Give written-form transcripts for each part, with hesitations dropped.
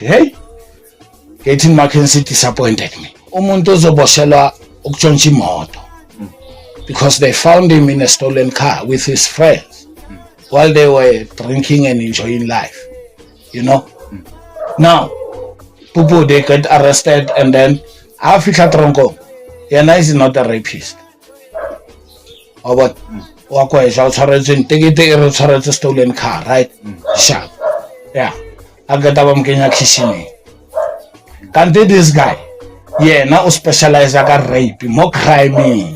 Hey, Gaten Mackenzie disappointed me. Umuntu ozoboshelwa ukutshontsha imoto because they found him in a stolen car with his friends while they were drinking and enjoying life. You know? Now, people, they get arrested and then Afika Tronco, Yana is not a rapist. Or what? Walkway, take it a stolen car, right? Sharp. Yeah. I got a Kenya Kishini. Can't do this guy? Yeah, now specialize like a rape, more crime.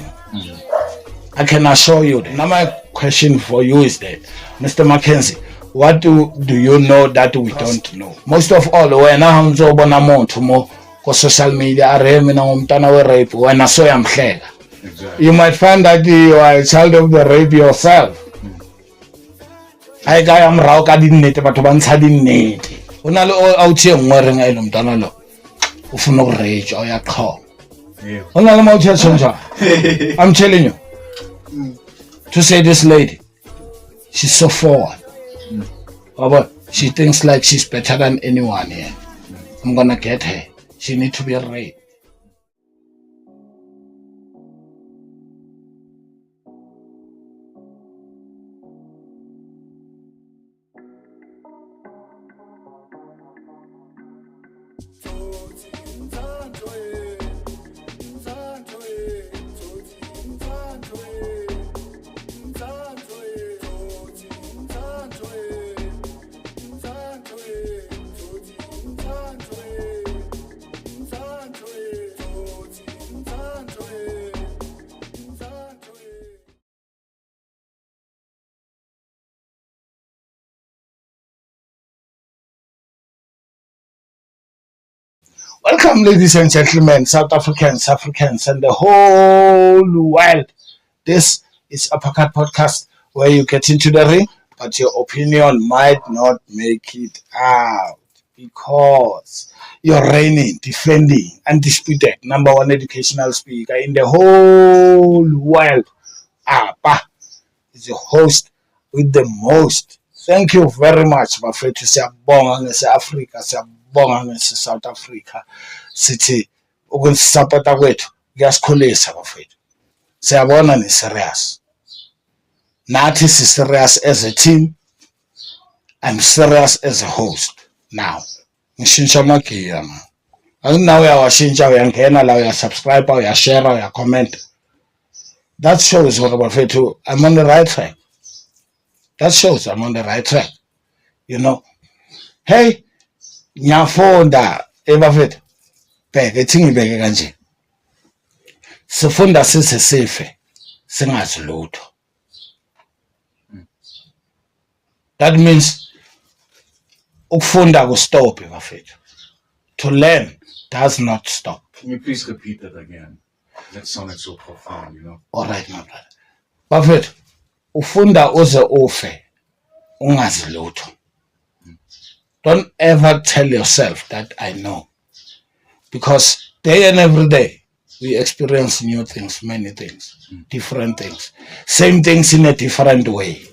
I can assure you that. Now my question for you is that, Mr. Mackenzie, what do you know that we don't know? Most of all, when I'm so bonamount more social media, I rape when I saw him. You might find that you are a child of the rape yourself. I am Rauka didn't need, but once I didn't need. When I all out here wearing a lumtanalo, of no rage or your call. I'm telling you, to say this lady, she's so forward. But she thinks like she's better than anyone here. I'm gonna get her. She needs to be raped. Welcome, ladies and gentlemen, South Africans, and the whole world. This is Uppercut Podcast, where you get into the ring, but your opinion might not make it out because you're reigning, defending, undisputed #1 educational speaker in the whole world. Apa is your host with the most. Thank you very much, bafethu. Siyabonga ngese-Africa, siyabonga ngese-South Africa. Sithi ukusupporta kwethu kuyasikhulisa bafethu. Siyabona ni serious. Nathi si serious as a team. I'm serious as a host. Now, ngishintsha amagiya man. Now uyawashintsha uyangena la uyasubscribe, uyashare, uyacomment. That shows what bafethu I'm on the right track. That shows I'm on the right track. You know. Hey, ngiyafunda ebafethu. Bheke ethi ngibeke kanje. Sifunda sife singazi lutho. That means ukufunda kustop bafethu. To learn does not stop. Can you please repeat that again? That sounded so profound, you know. All right, my brother. Bafethu, ufunda uze ufe ungazi lutho. Don't ever tell yourself that I know. Because day and every day, we experience new things, many things, different things. Same things in a different way,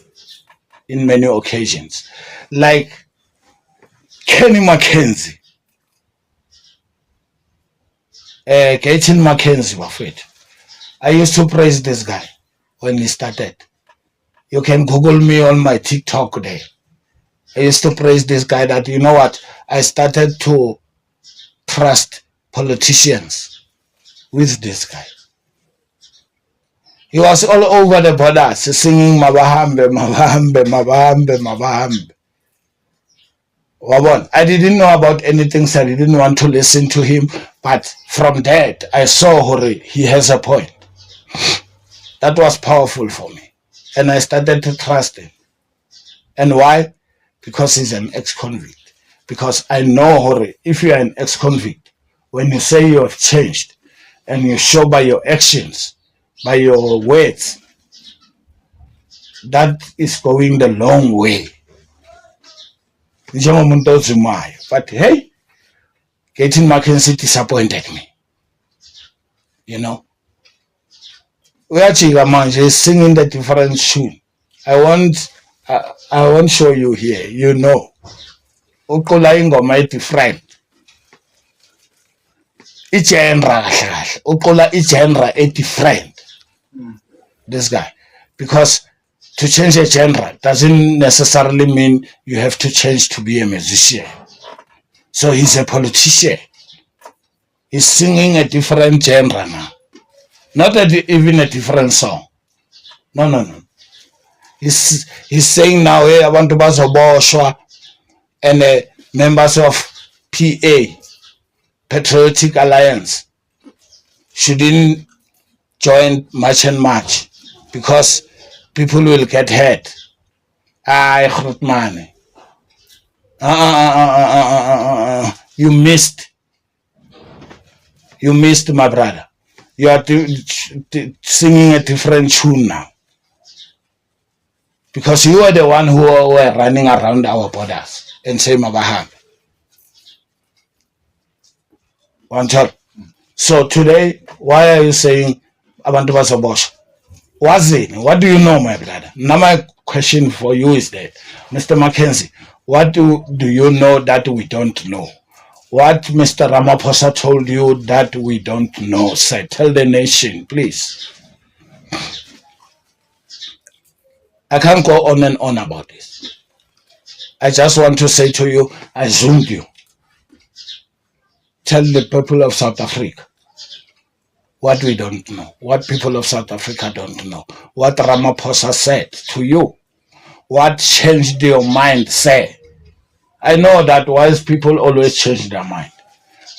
in many occasions. Like Kenny Mackenzie. Gaten Mackenzie, bafethu. I used to praise this guy when he started. You can Google me on my TikTok there. I used to praise this guy that, you know what, I started to trust politicians with this guy. He was all over the border singing Mabahambe, Mabahambe, Mabahambe, Mabahambe. Wabon, I didn't know about anything, so I didn't want to listen to him. But from that, I saw he has a point. That was powerful for me. And I started to trust him. And why? Because he's an ex-convict. Because I know, if you are an ex-convict, when you say you have changed, and you show by your actions, by your words, that is going the long way. But hey, Gaten Mackenzie disappointed me. You know, Uyachika manje is singing the different tune. I won't show you here. You know, uqula ingoma different igenre kahle kahle uqula igenre different this guy because to change a genre doesn't necessarily mean you have to change to be a musician. So he's a politician. He's singing a different genre now. Not even a different song. No. He's saying now, hey, abantu bazoboshwa and members of PA, Patriotic Alliance, shouldn't join March and March because people will get hurt. Grootman. You missed, my brother. You are singing a different tune now. Because you are the one who were running around our borders and saying Mabaham. One child. So today, why are you saying Abantu Basobosh? What do you know, my brother? Now my question for you is that, Mr. Mackenzie, what do you know that we don't know? What Mr. Ramaphosa told you that we don't know, sir? Tell the nation, please. I can't go on and on about this. I just want to say to you, I zoomed you. Tell the people of South Africa what we don't know, what people of South Africa don't know, what Ramaphosa said to you, what changed your mind, say. I know that wise people always change their mind,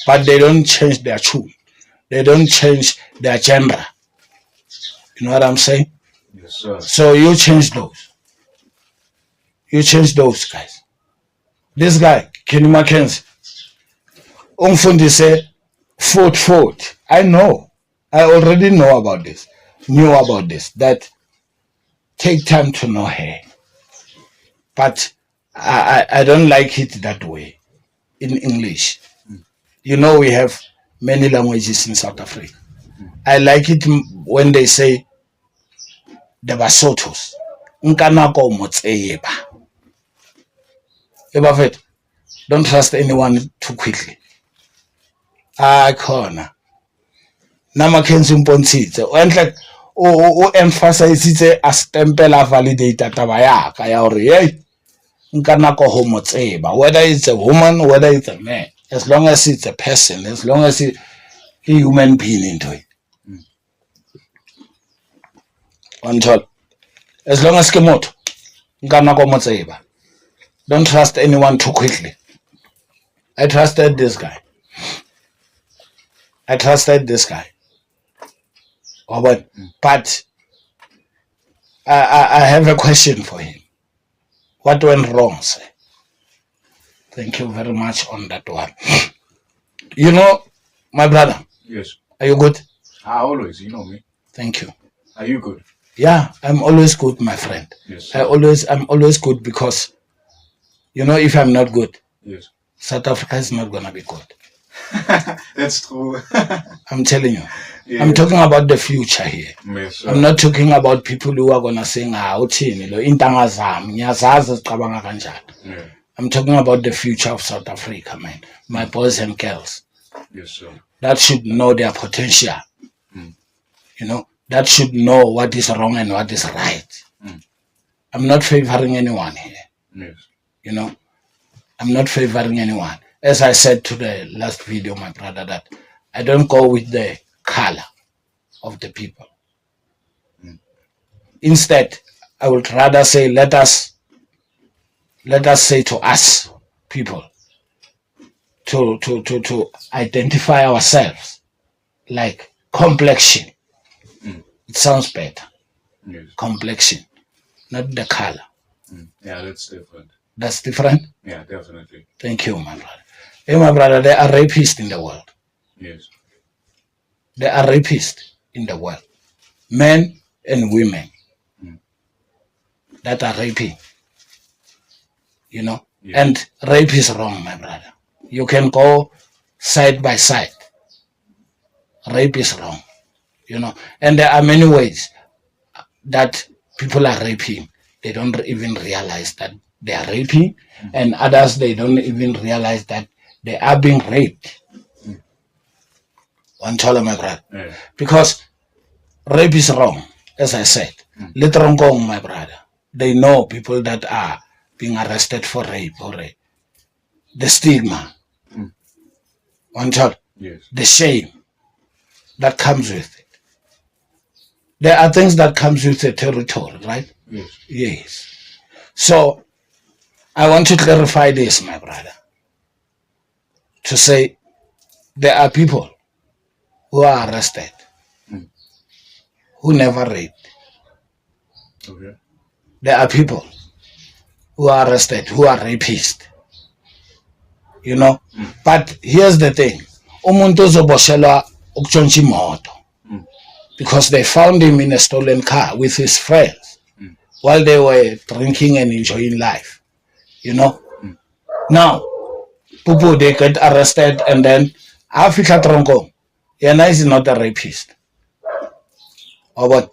but they don't change their tune. They don't change their genre. You know what I'm saying? Yes, sir. So you change those. You change those guys. This guy, Kenny Mackenzie, say, foot. I know. I already know about this. Knew about this. That take time to know her. But I don't like it that way in English. You know, we have many languages in South Africa. I like it when they say the Basotos. Nkanako motseba. Don't trust anyone too quickly. Khona. Na Mackenzie mpontshitse. O entle o emphasize a stempela validate taba ya ka ya hore hey nkanako ho motseba, whether it's a woman, whether it's a man, as long as it's a person, as long as it's a human being into it. As long as ke motho nkanako motseba. Don't trust anyone too quickly. I trusted this guy. But I have a question for him. What went wrong, sir? Thank you very much on that one. You know, my brother. Yes. Are you good? Always, you know me. Thank you. Are you good? Yeah, I'm always good, my friend. Yes. I'm always good because, you know, if I'm not good, yes, South Africa is not gonna be good. That's true. I'm telling you. Yeah. I'm talking about the future here. Yes, I'm not talking about people who are gonna sing uthini lo intanga zami ngiyazazi zicabanga kanjani. Yeah. I'm talking about the future of South Africa, man. My boys and girls. Yes, sir. That should know their potential. You know, that should know what is wrong and what is right. I'm not favoring anyone here. Yes. You know, I'm not favoring anyone. As I said to the last video, my brother, that I don't go with the color of the people. Instead, I would rather say, let us say to us people to identify ourselves like complexion. It sounds better. Yes. Complexion, not the color. Yeah, that's different. That's different? Yeah, definitely. Thank you, my brother. Hey, my brother, there are rapists in the world. Yes. There are rapists in the world. Men and women that are raping. You know? Yes. And rape is wrong, my brother. You can go side by side. Rape is wrong. You know? And there are many ways that people are raping. They don't even realize that they are raping, and others they don't even realize that they are being raped. One tell my brother, Yeah. because rape is wrong, as I said. Later on, my brother, they know people that are being arrested for rape or rape. The stigma, one tell, Yes. the shame that comes with it. There are things that comes with the territory, right? Yes. Yes. So I want to clarify this, my brother, to say there are people who are arrested who never raped. Okay. There are people who are arrested who are rapists. You know? But here's the thing. Umuntu uzoboshelwa ukutshontsha imoto. Because they found him in a stolen car with his friends while they were drinking and enjoying life. You know? Now, people they get arrested and then Africa Tronko, Yana is not a rapist. Or what?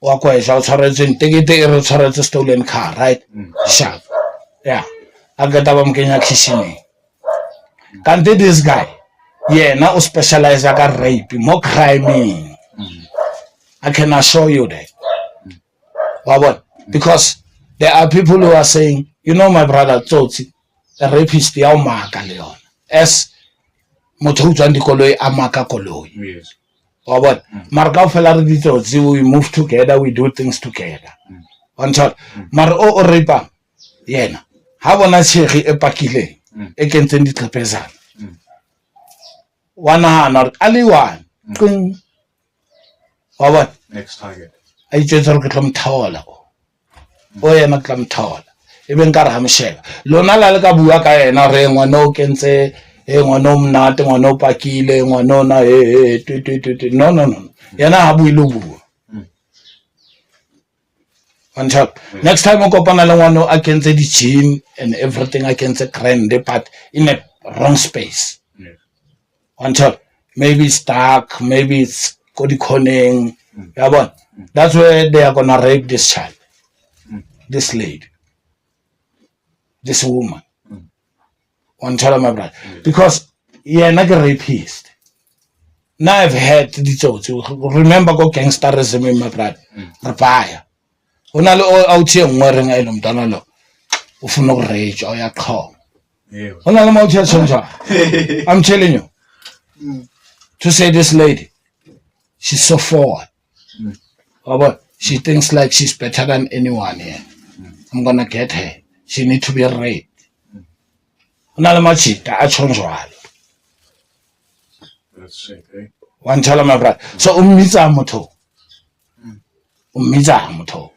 Wakwa is outside take a stolen car, right? Sharp. Yeah. I got a Kenya Kishini. Can't this guy? Yeah, now specialize like rape, more crime. I can assure you that. What? Because there are people who are saying, you know, my brother Tsotsi, a rapist, the Amaka Leon. As Motutan Koloi Amaka Koloi. Yes. What? Marka Felardi, we move together, we do things together. On top, Maro or Ripa, Yena. How on a Sheri Epakile, against the Trapezan. One hand or Ali one. What? Next target. I just look at them taller. Oh, yeah, not them tall. Even Garham Shell. Lona Lalka Buaka and a ring one no can say, one no nothing, one no pakile, one no na, no. Yana Habu Lubu. On top. Next time I go Panala, I can say the chin and everything I can say crane, but in a wrong space. Yes. On top. Maybe it's dark, maybe it's Cody Conning. Yeah, but that's where they are gonna rape this child, this lady, this woman. One child, my brother, because you're not a rapist. Now I've heard the jokes. Remember, go gangsterism in my brother. Rapaya. Unalo out here wearing a lumdanalo. Ufuno rage or your call. Yeah. Unalo out here, I'm telling you. To say this lady, she's so forward. But she thinks like she's better than anyone here. I'm gonna get her. She needs to be raped. That's sick, eh? One tell my brother. So umiza moto. Umiza moto.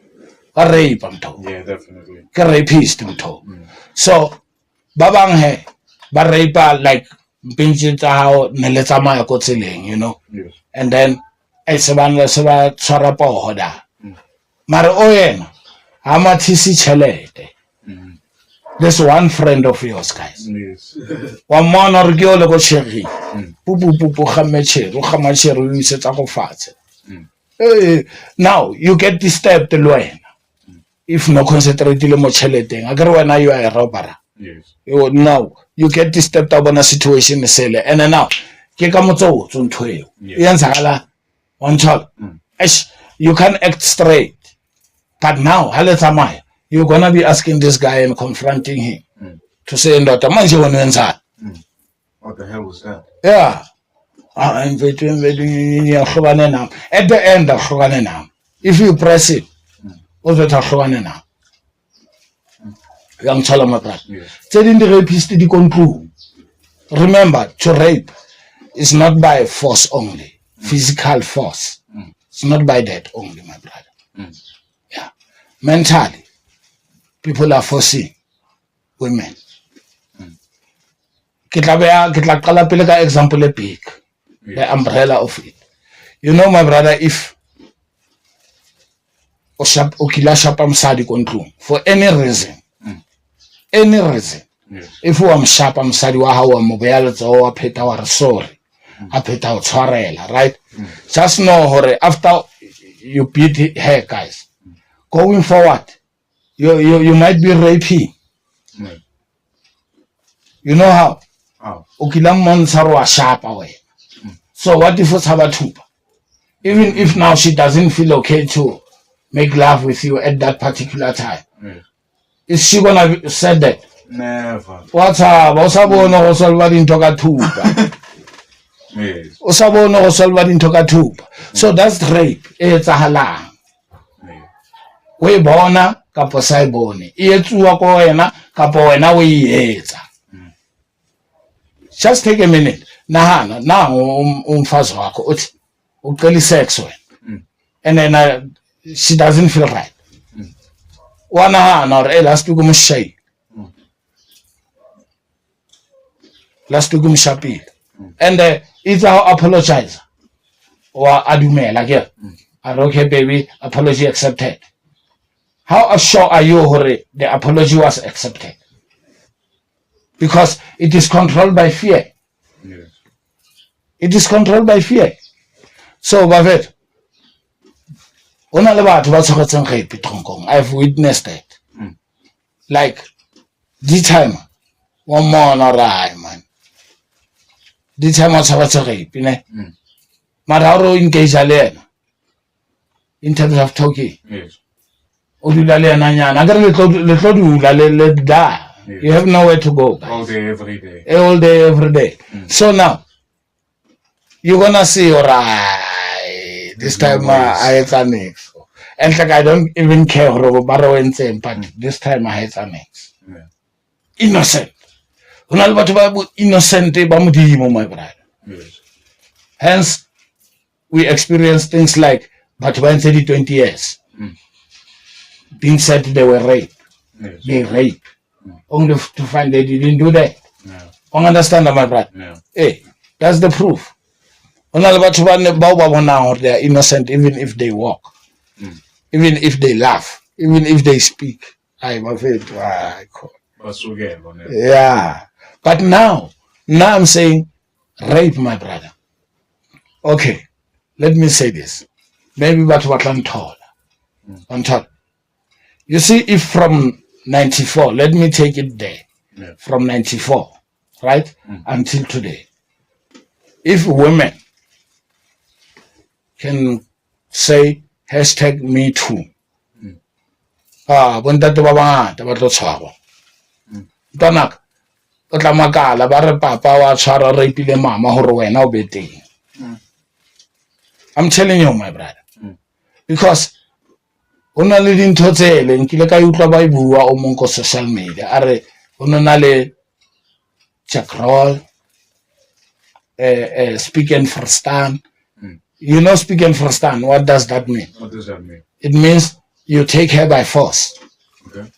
A rape moto. Yeah, definitely. A rapist moto. So babang he, but rape like pinchita how neleta maya kotseling, you know. Yes. And then Esaban Sarapo Hoda. Mara Oyen, Amatisi Chelete. There's one friend of yours, guys. Yes. One man or girl go sherry. Pupu Hamache, Ruhamache, you set up fat. Now you get disturbed the loin. If no concentrate the mocheleting, I got when you are a robber. Yes. Now you get disturbed up on a situation, and then now, Kikamoto, Tuntwe. Yansala. One child, you can act straight, but now, you're gonna be asking this guy and confronting him to say, "What the hell was that?" Yeah, I'm between at the end of if you press it, what's the young child, telling the rapist to conclude. Remember, to rape is not by force only. Physical force. It's not by that only, my brother. Yeah. Mentally, people are forcing women. Kitla kala pele ka example a big. The umbrella of it. You know, my brother, if okila shapa msadi kontlu for any reason. If you am sharp msadi wa hawa mobile wa peta wa sorry. Right? Just know, hore, after you beat her, guys, going forward, you might be raping You know how? How? Ukilang monster wa sharp away. So what if it's Habatuba? Even if now she doesn't feel okay to make love with you at that particular time, is she gonna say that? Never. What's up? Osabona osolva into katuba. Yes. Osabona osolva into katuba. So that's rape. It's a halang. We bona kapo saibone. Ietsuwa ko wena kapo wena we ietsa. Just take a minute. Nahana na umfazi wakho uthi uqela sex wena. And then she doesn't feel right. Wanahana or last week umshay. Last week umshapile. And it's our apologize. Or adumela ke. Okay baby, apology accepted. How sure are you the apology was accepted? Because it is controlled by fear. Yes. It is controlled by fear. So, Bavet, I've witnessed it. Like, this time, one more or man. This time was a rape, you know. Mararo engage alone in terms of talking. Yes. You have nowhere to go, guys. All day, every day. All day, every day. So now, you're gonna see, alright, this time I hate an ex. And like I don't even care but this time I hate an ex. Innocent. Innocent, my brother. Yes. Hence, we experience things like, but when 20 years, being said they were raped. Yes. They raped. Only to find they didn't do that. No. You understand, my brother? No. Hey, that's the proof. They are innocent even if they walk, even if they laugh, even if they speak. I'm afraid. Yeah. But now I'm saying rape, my brother. Okay, let me say this. Maybe what I'm told. You see, if from 94, let me take it there. Yeah. From 94, right? Until today. If women can say hashtag me too. When that Donak, Otamakala, Barra Papa, wa Chara rapile mama, or now betting. I'm telling you, my brother. Because una le dintho tse le nkile ka utlwa ba ibua o monko social media are ona na le Jack Roll speak and verstaan. You know, speak and verstaan, what does that mean? What does that mean? It means you take her by force. Okay.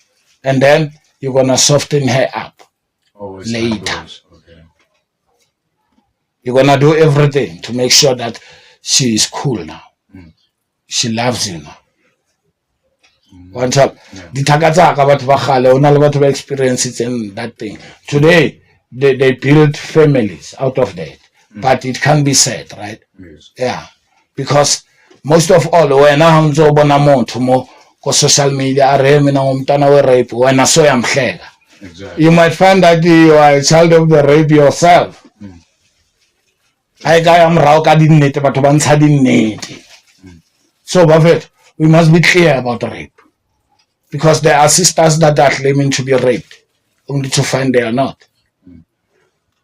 And then you're gonna soften her up later. Okay. You're gonna do everything to make sure that she is cool now. She loves you now. One time, the Takataka but Bahale, on experience it and that thing. Today, they build families out of that. But it can be said, right? Yes. Yeah. Because most of all, when I'm so bonamont, social media are rape, when I saw him. Exactly. You might find that you are a child of the rape yourself. I am Rauka didn't it, but once I didn't need it. So, Buffett, we must be clear about rape. Because there are sisters that are claiming to be raped, only to find they are not.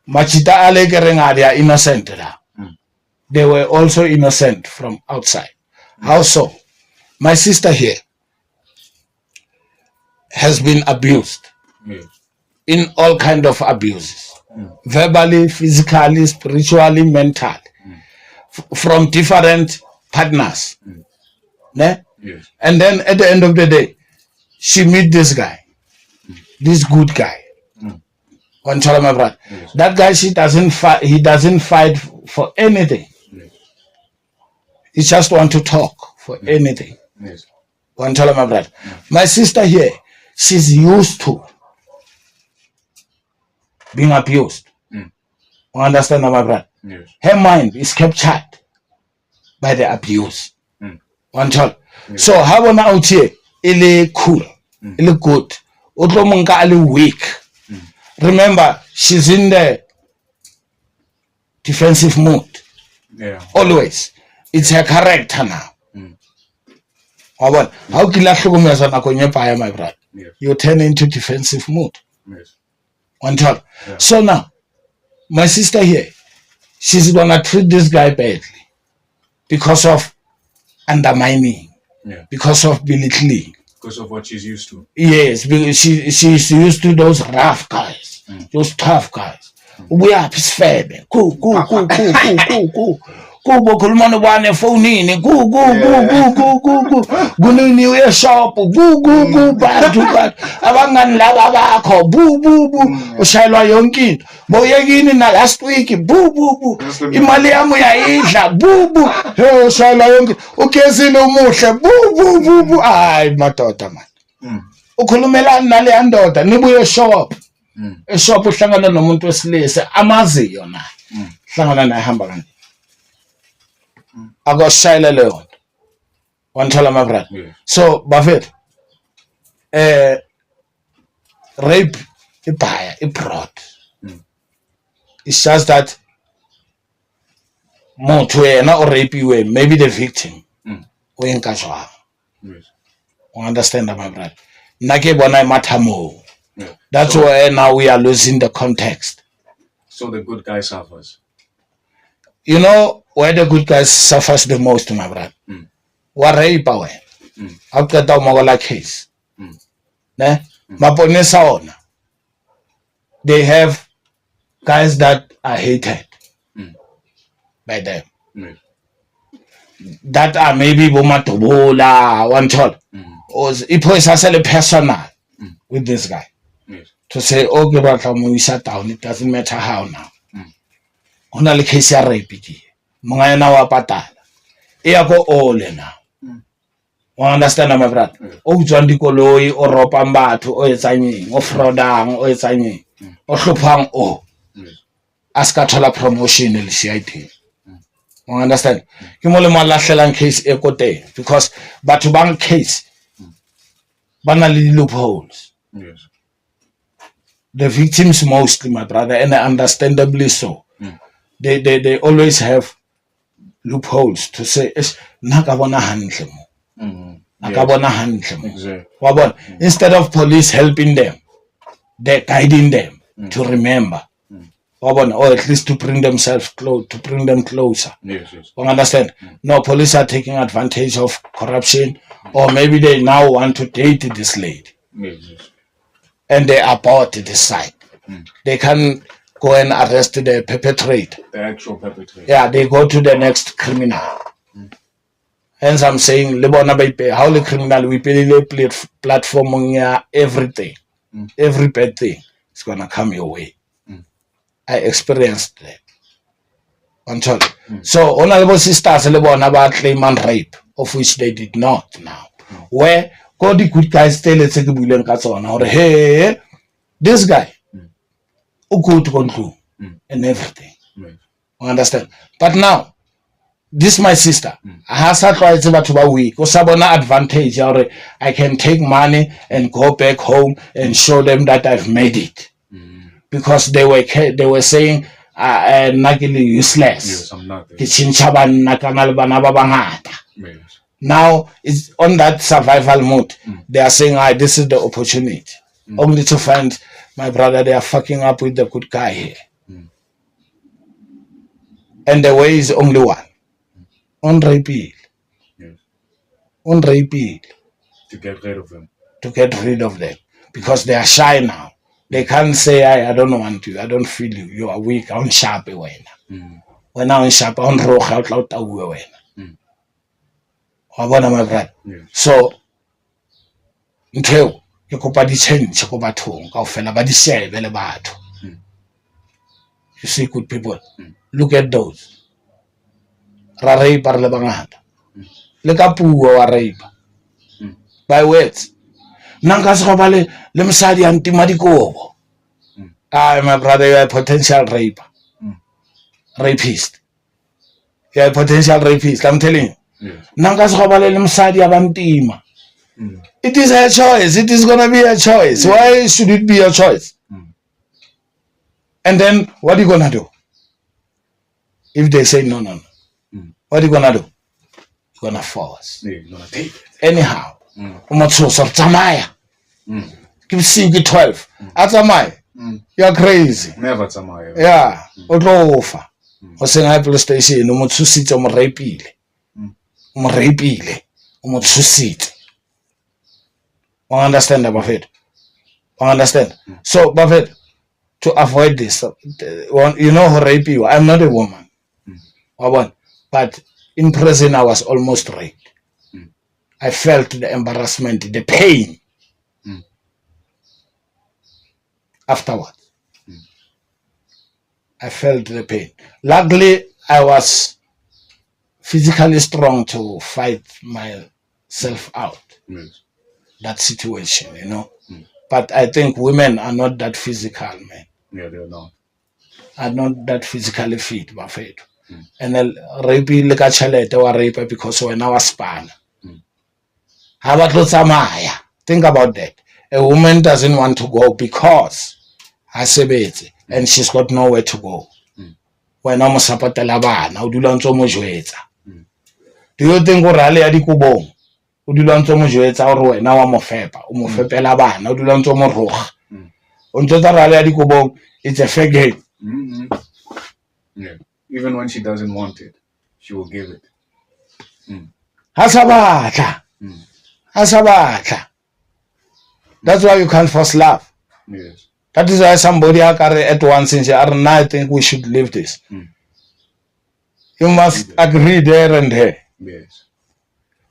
Machita Alegering, they are innocent. They were also innocent from outside. How so? My sister here has been abused in all kind of abuses, verbally, physically, spiritually, mentally, from different partners. Ne? Yes. And then at the end of the day, she meet this guy, this good guy. One tell my brother, that guy he doesn't fight for anything. Yes. He just want to talk for anything. Yes. One tell my brother. My sister here, she's used to being abused. You understand, my brother? Yes. Her mind is captured by the abuse. One tell. So how about out here? Ele cool, ele good. Otro monka ele weak. Remember, she's in the defensive mood. Yeah. Always. It's her character now. Mm. How can my brother? Yes. You turn into defensive mood. Yes. On top. Yeah. So now, my sister here, she's gonna treat this guy badly because of undermining, Yeah. because of belittling. Because of what she's used to. Yes, because she's used to those rough guys, those tough guys. We are fair. Go. Go, kulumane bwane phone go. Gunini uye shop, go, bantu abangani laba bakho, boo. Ushayelwa yonke into. Boyekini na last week, boo. Imali yami uyayidla, boo. Hey, ushayelwa yonke. Ugezile umuhle, boo. Ay, madoda man. Ukhulumelana nale ndoda, nibuye eshop. Eshop uhlangana nomuntu wesilisa amaziyo naye. Hlangana naye hamba kanjani. Akoshayela leyo nto. Wanthola my brother. Yeah. So Buffett, rape ibhaya ibroad. It's just that motho yena o rapiwe, maybe the victim o enka jwang. Yes. You understand my brother? Nna ke bona e matha moo. Yeah. That's why now we are losing the context. So the good guy suffers. You know where the good guys suffers the most, my brother? What rape away? After the Mogola case. Maponesa ona. They have guys that are hated by them. That are maybe Bomatobola, one child. Or it was a personal with this guy. Yes. To say, okay, but we shut down, it doesn't matter how now. Ona le case ya rape ki. Monga yena wa patala. E ya go ole now. You understand my brother? O tswang dikoloi o ropang batho o etsanyeng o fraudang o etsanyeng o hlophang o aska thola promotion le CID. You understand? Ke mo le malahlelang case e kote because batho bang case bana le loopholes. Yes. The victims mostly, my brother, and understandably so. They always have loopholes to say nakabona hantle mo. Nakabona hantle mo. Exactly. Instead of police helping them, they're guiding them to remember. Or at least to bring themselves close, to bring them closer. Yes. You understand? No, police are taking advantage of corruption, or maybe they now want to date this lady. Yes. And they abort this side. They can go and arrest the perpetrator. The actual perpetrator. Yeah, they go to the next criminal. Hence I'm saying, how the criminal we pay the platform everything. Every bad thing is gonna come your way. I experienced that. Until so honorable sisters claim and rape, of which they did not now. Where God the good guys tell it or hey, this guy who go to conclude and everything. You understand? But now, this my sister. I have to be weak. Because I advantage. I can take money and go back home and show them that I've made it. Because they were saying nagili useless. Yes, I'm not there. Yes. Now it's on that survival mode. They are saying, this is the opportunity. Only to find my brother, they are fucking up with the good guy here. And the way is only one. On repeal. Yes. On repeal. To get rid of him. To get rid of them. Because they are shy now. They can't say, I don't want you. I don't feel you. You are weak. I'm sharp. When I'm sharp, I'm rock out loud. My brother. Yes. So, until you go by the change, go back home, go fella by the share, very bad. You see, good people, look at those. Rape par le bangata. Le kapuo wa rape. By words. Nanga se ba le msadi antima dikobo. My brother, you are a potential raper. Rapist. You are a potential rapist, I'm telling you. Nanga se ba le msadi abantima. It is a choice. It is gonna be a choice. Why should it be a choice? And then what are you gonna do? If they say no, what are you gonna do? You're gonna force. Yeah, you're gonna take it. Anyhow, tsamaya. Give 12. Atsamaya. You're crazy. Never tsamaya. Yeah. Otlofa. O senga police station, o mo tshusitse o mo rapile. O mo rapile. O mo tshusitse. You understand, Buffett? You understand? So, Buffett, to avoid this, you know who raped you? I'm not a woman. But in prison, I was almost raped. I felt the embarrassment, the pain afterwards. I felt the pain. Luckily, I was physically strong to fight myself out. Yes. That situation, you know. But I think women are not that physical, man. Yeah, they're not. Are not that physically fit, Buffett. And then rape le ka chelete wa rape because when I was span. Ha ba tlo tsamaya. Think about that. A woman doesn't want to go because ha sebetse and she's got nowhere to go. When I'm supportela bana o dula ntse mo jwetsa. Do you think o rale ya dikobong? O dula ntse mo jwetsa gore wena wa mo fepa, o mo fepela bana, o dula ntse mo roga. O ntse tsa rale ya dikobong, it's a fair game. Yeah. Even when she doesn't want it, she will give it. Ha sa batla. That's why you can't force love. Yes. That is why somebody at once and say, I think we should leave this. You must agree there and there. Yes.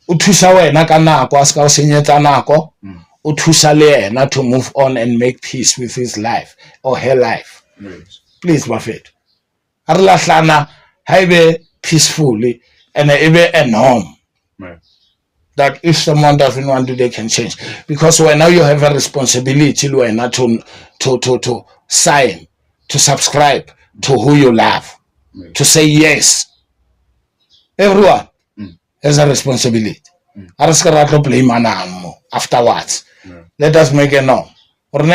O thusa wena ka nako a ska o senyetsa nako. O thusa le yena to move on and make peace with his life or her life. Yes. Please, Buffett. A re lahlana ha ebe peacefully and ebe a norm. Right. That if someone doesn't want to, they can change. Because when now you have a responsibility to sign, to subscribe to who you love, to say yes. Everyone has a responsibility. Blame afterwards. Let us make a norm. Wrong.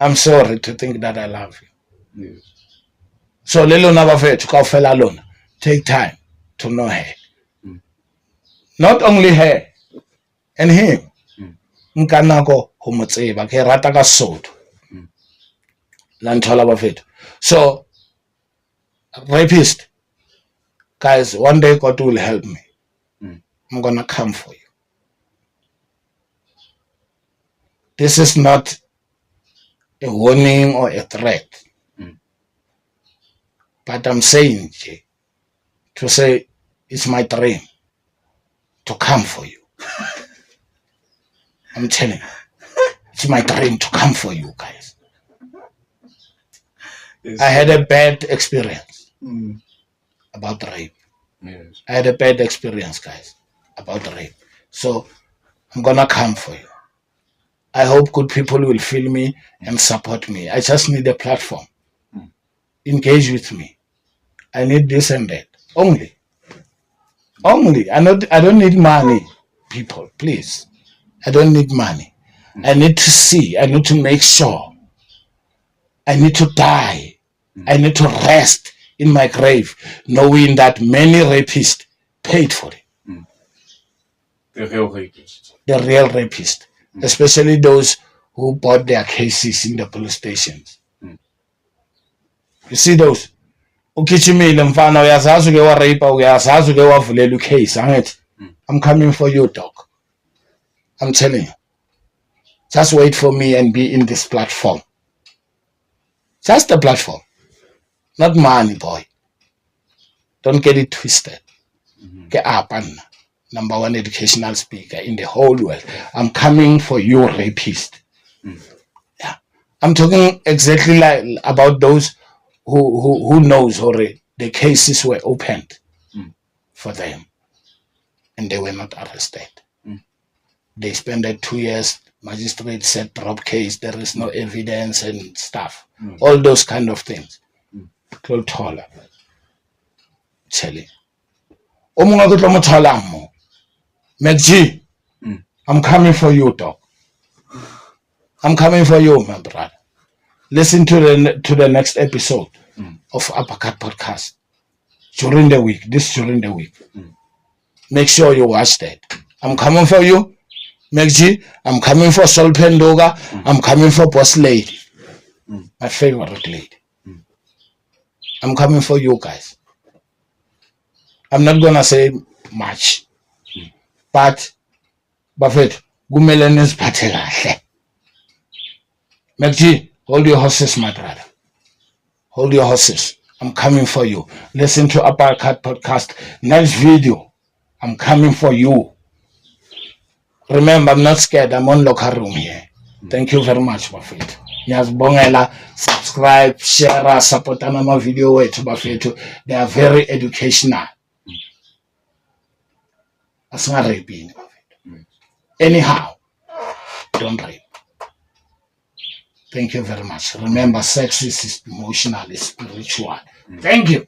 I'm sorry to think that I love you. Yes. So lelo na bafethu ka ofela lona, take time to know her. Not only her and him. Nka nako ho mo tseba ke rata ka Sotho. La nthola bafethu. So rapist, guys, one day God will help me. I'm gonna come for you. This is not a warning or a threat. But I'm saying to say it's my dream to come for you. I'm telling you, it's my dream to come for you guys. Yes. I had a bad experience about rape. Yes. I had a bad experience, guys, about rape. So I'm gonna come for you. I hope good people will feel me and support me. I just need a platform. Engage with me. I need this and that. Only. I don't need money, people, please. I don't need money. I need to see. I need to make sure. I need to die. I need to rest in my grave, knowing that many rapists paid for it. The real rapists. The real rapists. Especially those who bought their cases in the police stations. You see those? Ukijimile mfana uyazazi uke wa rape uyazazi uke wavulela case angithi I'm coming for you, dog. I'm telling you. Just wait for me and be in this platform. Just the platform. Not money, boy. Don't get it twisted. Get up and #1 educational speaker in the whole world. I'm coming for you, rapist. Yeah. I'm talking exactly like about those who knows already the cases were opened for them and they were not arrested. They spent 2 years, magistrate said drop case, there is no evidence and stuff. All those kind of things. Telling. MacG, I'm coming for you, dog. I'm coming for you, my brother. Listen to the next episode of Uppercut Podcast during the week. Make sure you watch that. I'm coming for you, MacG. I'm coming for Sol Pendoga. I'm coming for Boss Lady, my favorite lady. I'm coming for you guys. I'm not gonna say much, but Buffett, kumele niziphathe kahle. MacG, hold your horses, my brother. Hold your horses. I'm coming for you. Listen to Uppercut Podcast. Next video, I'm coming for you. Remember, I'm not scared. I'm on locker room here. Thank you very much, Buffett. Nyazibongela, subscribe, share, support my video wethu Buffett. They are very educational. Asingarepini, Buffett. Anyhow, don't rape. Thank you very much. Remember, sex is emotional, it's spiritual. Thank you.